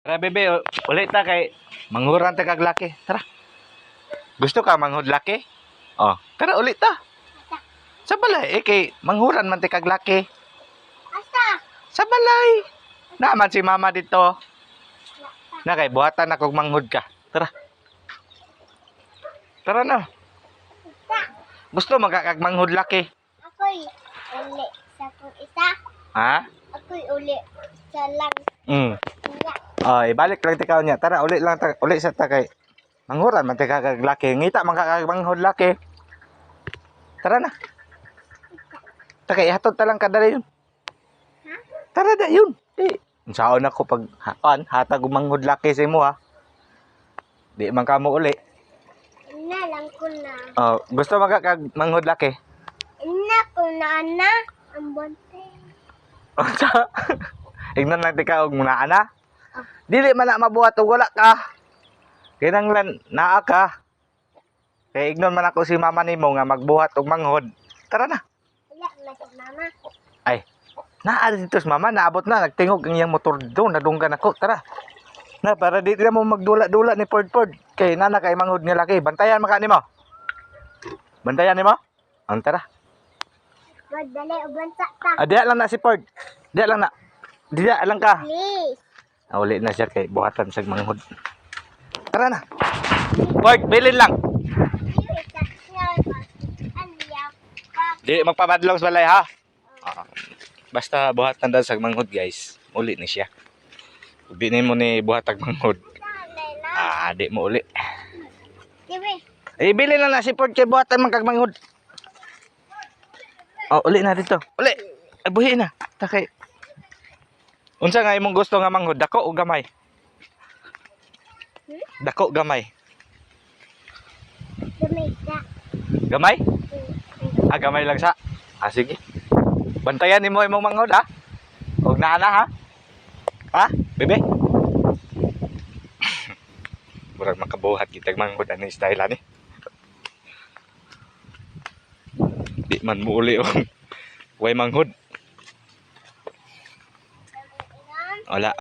Tara, bebe, ulit ta kay manghuran ta kag laki. Tara. Gusto ka manghud laki? Oh, tara ulit ta. Sa balay, kay manghuran man ta kag laki. Asa? Sa balay. Naman si mama dito. Na kay buhatan ako manghud ka. Tara. Tara na. Gusto magkakag manghud laki? Ako'y uli sa kong isa. Ha? Ako'y uli sa lang. Mm. Nga. Oh, ibalik lang tikaw niya. Tara, ulit lang ta, ulit sa ta kay manghuran man ta kag laki. Ngita man kag manghud laki. Tara na. Ta kay hatod ta lang kadali yun. Ha? Tara da yun. Unsaon ako pag hatag og manghud laki sa imo ha. Di man kamo uli. Ina lang ko na. Oh, gusto magkakag manghud laki? Ina ko na ang bonte. Unsa? Ignon lang tika og muna ana. Dili man na mabuhat og wala ka. Kinanglan naa ka. Kay ignon man ako si mama nimo nga magbuhat og manghod. Tara na. Wala na si mama. Ay, naa dito si mama, naabot na, nagtingog ang iyang motor doon, nadunggan ako. Tara. Na, para di na mo magdula-dula ni Ford. Kay nana kay manghod nga laki. Bantayan maka nimo. Bantayan nimo? Ang tara. Madali ubansa ta. Diya lang na si Ford. Diya lang na. Diya lang ka. Please. Uli na siya kay buhatan sa manghod. Tara na. Ford, bilin lang. Di magpabadlong sa balay ha. Basta buhatan daw sa manghod guys. Uli ni siya. Di na mo ni buhatag manghod. Di mo uli. Bili na na si Ford kay buhatan man kag manghod. Oh, uli na dito. Uli. Ay, buhi na. Takay. Unsa nga imong gusto nga manghod? Dako o gamay? Dako, gamay. Gamay? Gamay lang sa. Sige. Bantayan nimo imong manghod ha. Og naana ha. Ha? Bebe. Murag makabuhat kitag manghod ani style ani. Di man mo uli og way manghod. Wala.